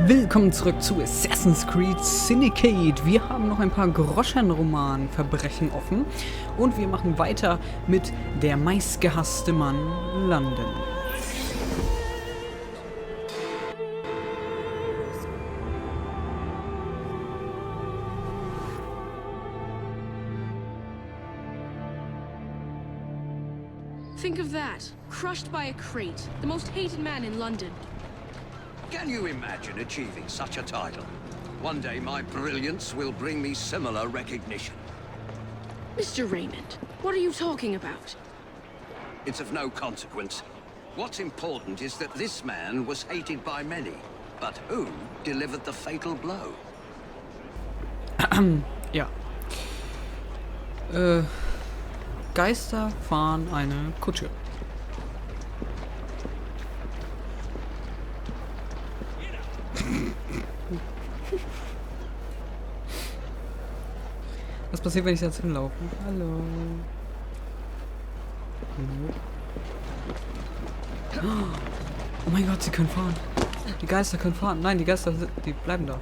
Willkommen zurück zu Assassin's Creed Syndicate. Wir haben noch ein paar Groschenroman-Verbrechen offen und wir machen weiter mit der meistgehasste Mann London. Think of that. Crushed by a Creed, the most hated man in London. Can you imagine achieving such a title? One day my brilliance will bring me similar recognition. Mr. Raymond, what are you talking about? It's of no consequence. What's important is that this man was hated by many. But who delivered the fatal blow? Ja. Geister fahren eine Kutsche. Was passiert, wenn ich jetzt hinlaufe? Hallo. Oh mein Gott, sie können fahren. Die Geister können fahren. Nein, die Geister, die bleiben da.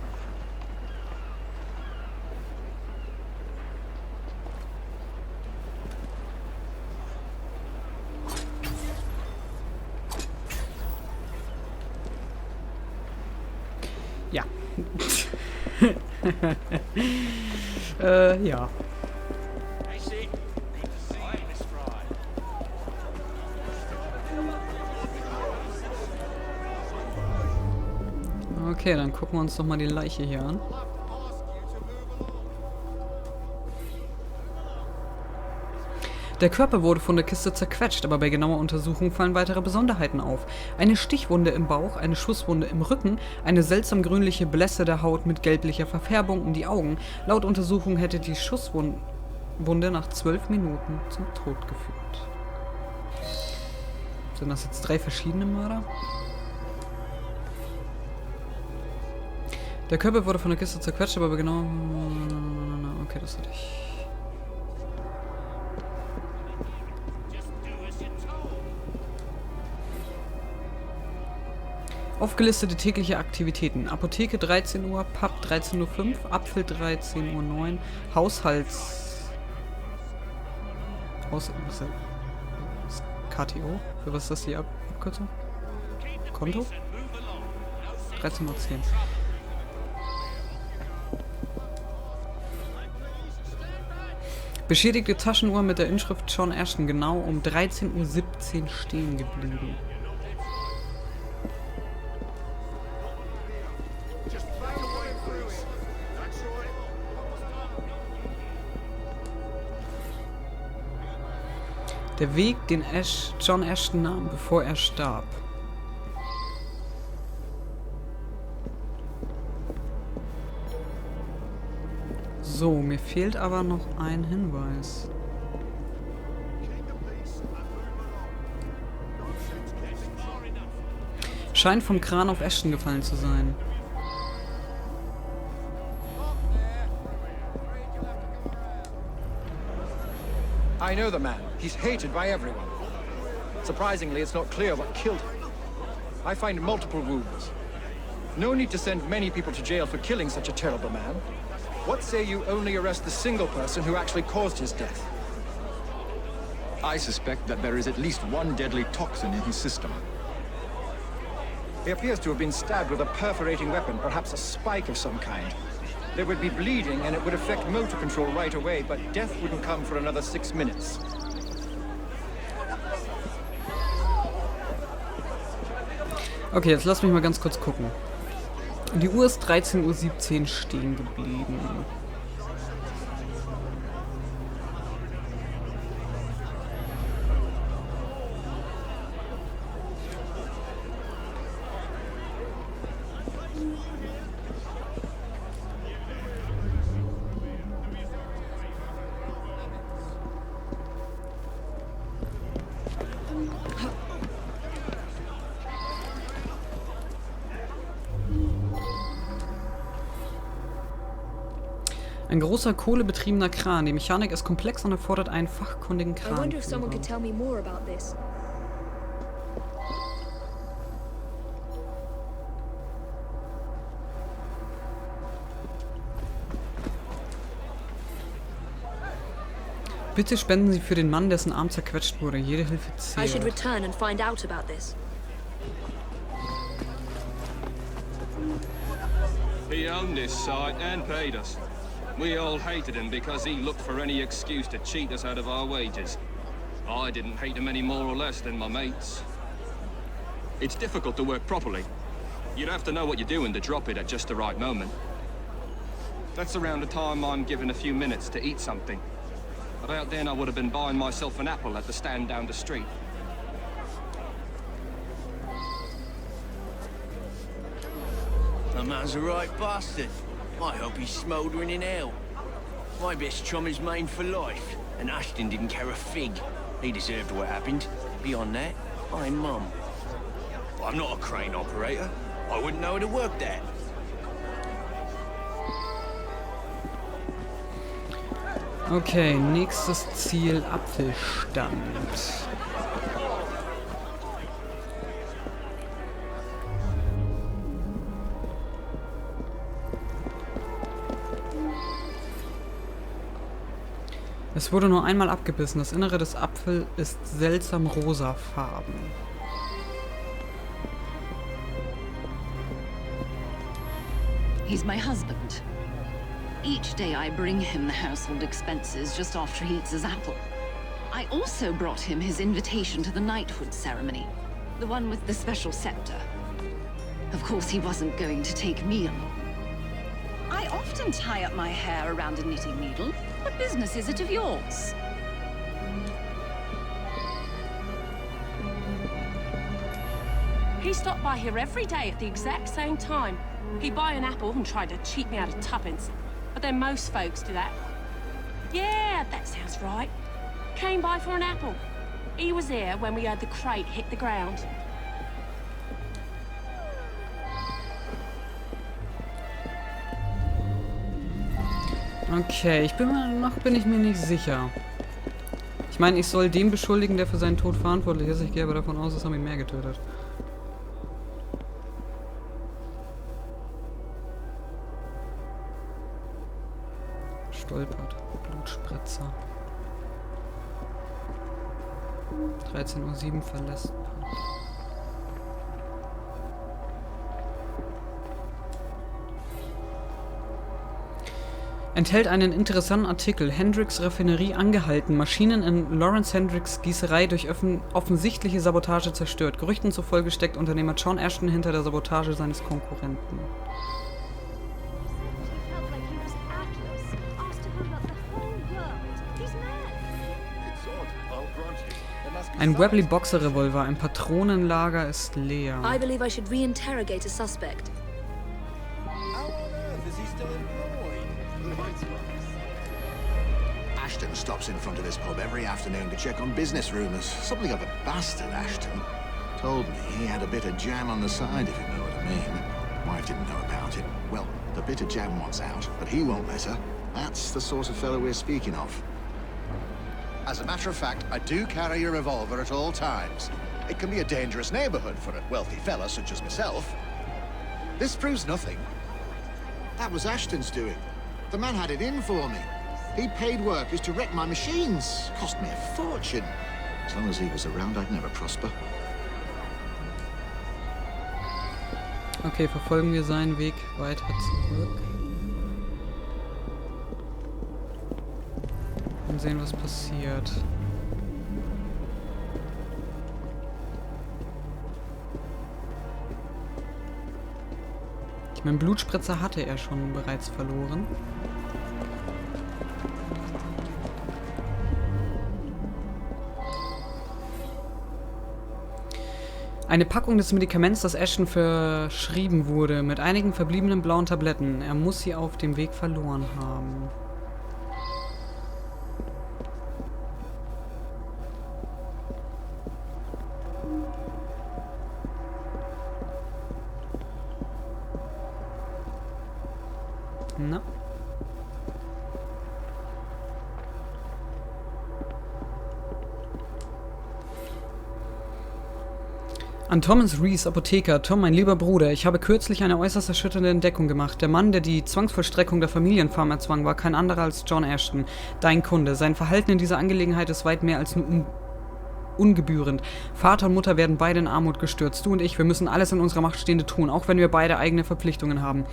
Ja. Ja. Okay, dann gucken wir uns doch mal die Leiche hier an. Der Körper wurde von der Kiste zerquetscht, aber bei genauer Untersuchung fallen weitere Besonderheiten auf. Eine Stichwunde im Bauch, eine Schusswunde im Rücken, eine seltsam grünliche Blässe der Haut mit gelblicher Verfärbung um die Augen. Laut Untersuchung hätte die Schusswunde nach 12 Minuten zum Tod geführt. Sind das jetzt 3 verschiedene Mörder? Der Körper wurde von der Kiste zerquetscht, aber bei genauer... Okay, das hatte ich... Aufgelistete tägliche Aktivitäten. Apotheke 13 Uhr, Pub 13.05 Uhr, Apfel 13.09 Uhr, KTO? Für was ist das die Abkürzung? Konto? 13.10 Uhr. Beschädigte Taschenuhr mit der Inschrift John Ashton genau um 13.17 Uhr stehen geblieben. Der Weg, den John Ashton nahm, bevor er starb. So, mir fehlt aber noch ein Hinweis. Scheint vom Kran auf Ashton gefallen zu sein. I know the man. He's hated by everyone. Surprisingly, it's not clear what killed him. I find multiple wounds. No need to send many people to jail for killing such a terrible man. What say you only arrest the single person who actually caused his death? I suspect that there is at least one deadly toxin in his system. He appears to have been stabbed with a perforating weapon, perhaps a spike of some kind. There would be bleeding and it would affect motor control right away, but death wouldn't come for another 6 minutes. Okay, jetzt lass mich mal ganz kurz gucken. Die Uhr ist 13.17 Uhr stehen geblieben. Ein großer kohlebetriebener Kran. Die Mechanik ist komplex und erfordert einen fachkundigen Kran. Bitte spenden Sie für den Mann, dessen Arm zerquetscht wurde. Jede Hilfe I should zählt. return and find out about this. He owned this site and paid us. We all hated him because he looked for any excuse to cheat us out of our wages. I didn't hate him any more or less than my mates. It's difficult to work properly. You'd have to know what you're doing to drop it at just the right moment. That's around the time I'm given a few minutes to eat something. About then I would have been buying myself an apple at the stand down the street. The man's a right bastard. I hope he's smouldering in hell. My best chum is maimed for life, and Ashton didn't care a fig. He deserved what happened. Beyond that, I'm mum. I'm not a crane operator. I wouldn't know how to work that. Okay, nächstes Ziel, Apfelstand. Es wurde nur einmal abgebissen. Das Innere des Apfels ist seltsam rosafarben. He's my husband. Each day I bring him the household expenses just after he eats his apple. I also brought him his invitation to the knighthood ceremony, the one with the special scepter. Of course, he wasn't going to take me along. I often tie up my hair around a knitting needle. What business is it of yours? He stopped by here every day at the exact same time. He'd buy an apple and try to cheat me out of tuppence. But then most folks do that. Yeah, that sounds right. Came by for an apple. He was here when we heard the crate hit the ground. Okay, bin ich mir nicht sicher. Ich meine, ich soll den beschuldigen, der für seinen Tod verantwortlich ist. Ich gehe aber davon aus, es haben ihn mehr getötet. Stolpert. Blutspritzer. 13:07 Uhr verlässt. Enthält einen interessanten Artikel. Hendricks Raffinerie angehalten. Maschinen in Lawrence Hendricks Gießerei durch offensichtliche Sabotage zerstört. Gerüchten zufolge steckt Unternehmer John Ashton hinter der Sabotage seines Konkurrenten. Ein Webley Boxer Revolver. Ein Patronenlager ist leer. I believe I should reinterrogate a suspect. Ashton stops in front of this pub every afternoon to check on business rumours. Something of a bastard, Ashton. Told me he had a bit of jam on the side, if you know what I mean. Wife didn't know about it. Well, the bit of jam wants out, but he won't let her. That's the sort of fellow we're speaking of. As a matter of fact, I do carry a revolver at all times. It can be a dangerous neighborhood for a wealthy fella such as myself. This proves nothing. That was Ashton's doing. The man had it in for me. He paid workers to wreck my machines. Cost me a fortune. As long as he was around, I'd never prosper. Okay, verfolgen wir seinen Weg weiter zurück. Und sehen, was passiert. Ich meine, Blutspritzer hatte er schon bereits verloren. Eine Packung des Medikaments, das Ashton verschrieben wurde, mit einigen verbliebenen blauen Tabletten. Er muss sie auf dem Weg verloren haben. Na. An Thomas Rees, Apotheker. Tom, mein lieber Bruder, ich habe kürzlich eine äußerst erschütternde Entdeckung gemacht. Der Mann, der die Zwangsvollstreckung der Familienfarm erzwang, war kein anderer als John Ashton, dein Kunde. Sein Verhalten in dieser Angelegenheit ist weit mehr als nur ungebührend. Vater und Mutter werden beide in Armut gestürzt. Du und ich, wir müssen alles in unserer Macht Stehende tun, auch wenn wir beide eigene Verpflichtungen haben.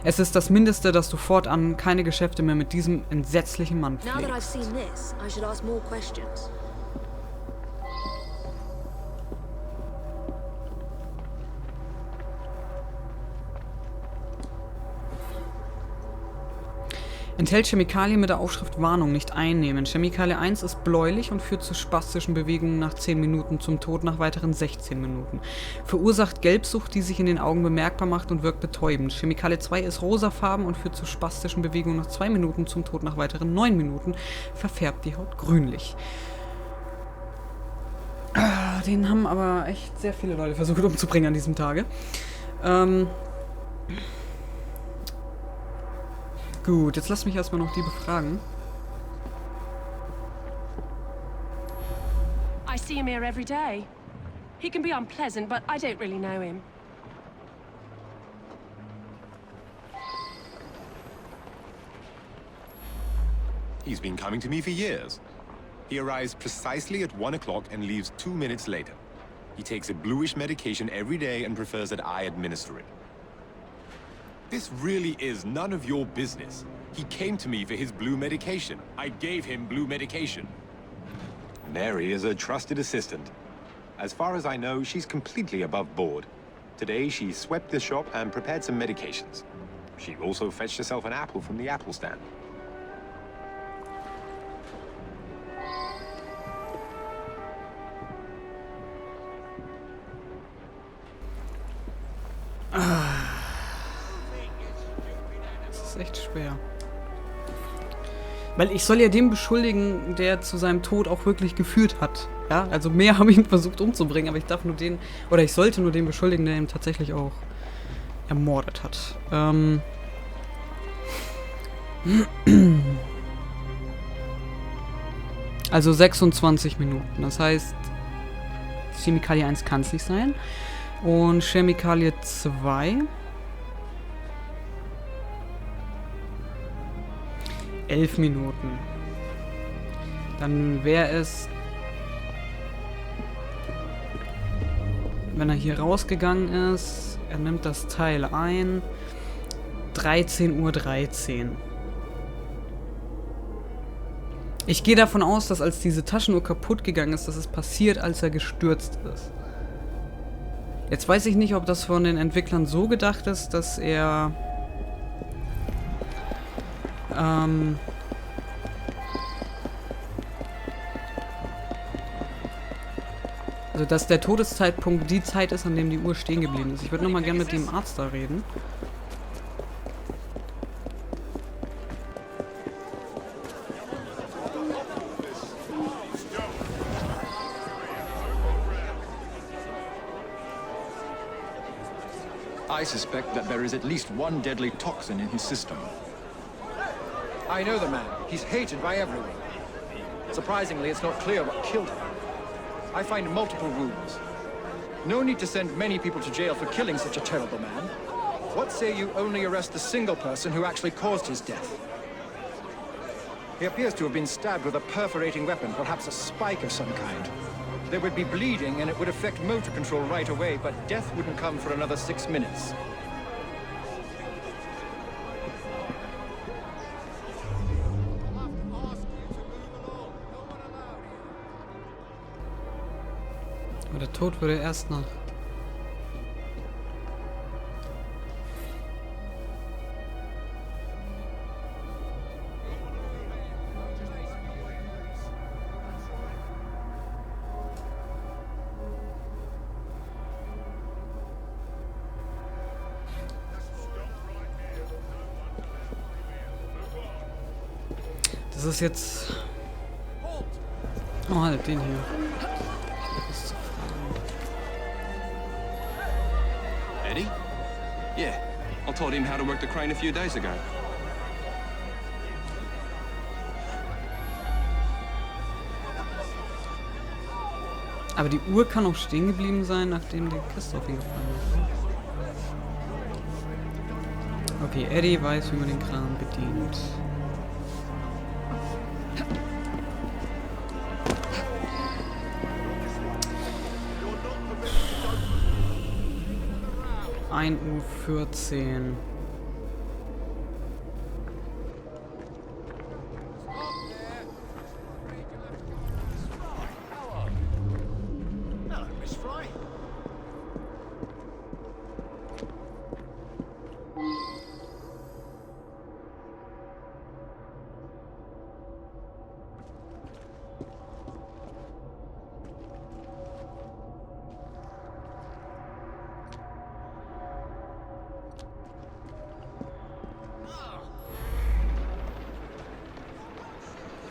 Es ist das Mindeste, dass du fortan keine Geschäfte mehr mit diesem entsetzlichen Mann pflegst. Enthält Chemikalien mit der Aufschrift Warnung, nicht einnehmen. Chemikalie 1 ist bläulich und führt zu spastischen Bewegungen nach 10 Minuten, zum Tod nach weiteren 16 Minuten. Verursacht Gelbsucht, die sich in den Augen bemerkbar macht und wirkt betäubend. Chemikalie 2 ist rosafarben und führt zu spastischen Bewegungen nach 2 Minuten, zum Tod nach weiteren 9 Minuten. Verfärbt die Haut grünlich. Den haben aber echt sehr viele Leute versucht umzubringen an diesem Tage. Gut, jetzt lass mich erstmal noch die befragen. I see him here every day. He can be unpleasant, but I don't really know him. He's been coming to me for years. He arrives precisely at 1 o'clock and leaves 2 minutes later. He takes a bluish medication every day and prefers that I administer it. This really is none of your business. He came to me for his blue medication. I gave him blue medication. Mary is a trusted assistant. As far as I know, she's completely above board. Today, she swept the shop and prepared some medications. She also fetched herself an apple from the apple stand. Echt schwer. Weil ich soll ja den beschuldigen, der zu seinem Tod auch wirklich geführt hat. Ja, also mehr habe ich ihn versucht umzubringen, aber ich darf nur den, oder ich sollte nur den beschuldigen, der ihn tatsächlich auch ermordet hat. Also 26 Minuten. Das heißt, Chemikalie 1 kann es nicht sein. Und Chemikalie 2... 11 Minuten. Dann wäre es, wenn er hier rausgegangen ist, er nimmt das Teil ein, 13:13 Uhr. Ich gehe davon aus, dass als diese Taschenuhr kaputt gegangen ist, dass es passiert, als er gestürzt ist. Jetzt weiß ich nicht, ob das von den Entwicklern so gedacht ist, dass er also dass der Todeszeitpunkt die Zeit ist, an dem die Uhr stehen geblieben ist. Ich würde nochmal gerne mit dem Arzt da reden. I suspect that there is at least one deadly toxin in his system. I know the man. He's hated by everyone. Surprisingly, it's not clear what killed him. I find multiple wounds. No need to send many people to jail for killing such a terrible man. What say you only arrest the single person who actually caused his death? He appears to have been stabbed with a perforating weapon, perhaps a spike of some kind. There would be bleeding and it would affect motor control right away, but death wouldn't come for another 6 minutes. Aber der Tod würde erst nach... Das ist jetzt... Oh, halt, den hier. Eddie? Yeah, I taught him how to work the crane a few days ago. Aber die Uhr kann auch stehen geblieben sein, nachdem die Kiste auf ihn gefallen ist. Okay, Eddie weiß, wie man den Kran bedient. (1:14 Uhr). Hello, Miss Frye.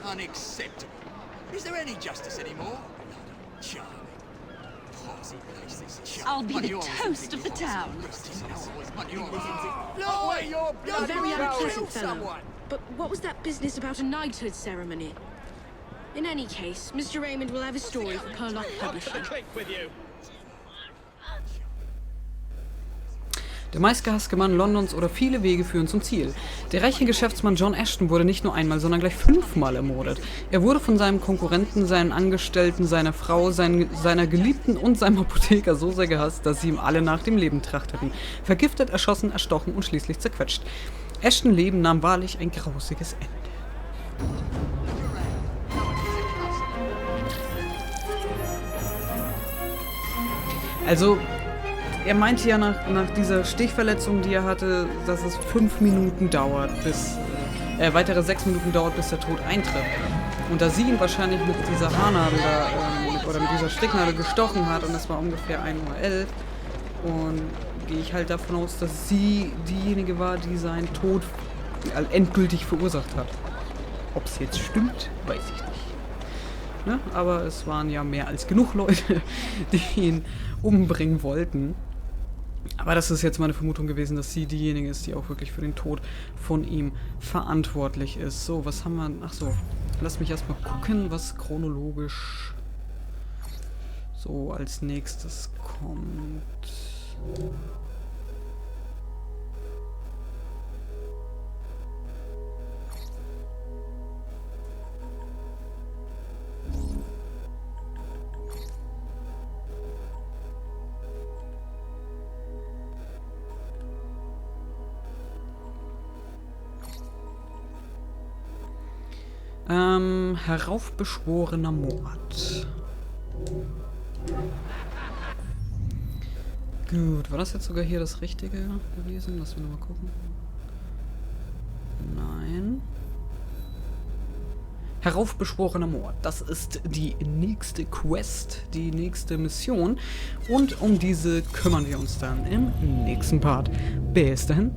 Unacceptable. Is there any justice anymore? Charming. Posy place this charming. I'll be the toast of the town. A very unpleasant fellow. But what was that business about a knighthood ceremony? In any case, Mr. Raymond will have a story for Perlock Publishing. Der meistgehasste Mann Londons oder viele Wege führen zum Ziel. Der reiche Geschäftsmann John Ashton wurde nicht nur einmal, sondern gleich 5-mal ermordet. Er wurde von seinem Konkurrenten, seinen Angestellten, seiner Frau, seiner Geliebten und seinem Apotheker so sehr gehasst, dass sie ihm alle nach dem Leben trachteten. Vergiftet, erschossen, erstochen und schließlich zerquetscht. Ashton Leben nahm wahrlich ein grausiges Ende. Also, er meinte ja nach dieser Stichverletzung, die er hatte, dass es 5 Minuten dauert, bis weitere 6 Minuten dauert, bis der Tod eintritt. Und da sie ihn wahrscheinlich mit dieser Haarnadel da, oder mit dieser Stricknadel gestochen hat, und es war ungefähr 1:11 Uhr, und gehe ich halt davon aus, dass sie diejenige war, die seinen Tod endgültig verursacht hat. Ob es jetzt stimmt, weiß ich nicht. Ne? Aber es waren ja mehr als genug Leute, die ihn umbringen wollten. Aber das ist jetzt meine Vermutung gewesen, dass sie diejenige ist, die auch wirklich für den Tod von ihm verantwortlich ist. So, was haben wir... Ach so, lass mich erstmal gucken, was chronologisch so als nächstes kommt. Heraufbeschworener Mord. Gut, war das jetzt sogar hier das Richtige gewesen? Lass mich nochmal gucken. Nein. Heraufbeschworener Mord. Das ist die nächste Quest, die nächste Mission. Und um diese kümmern wir uns dann im nächsten Part. Bis dahin.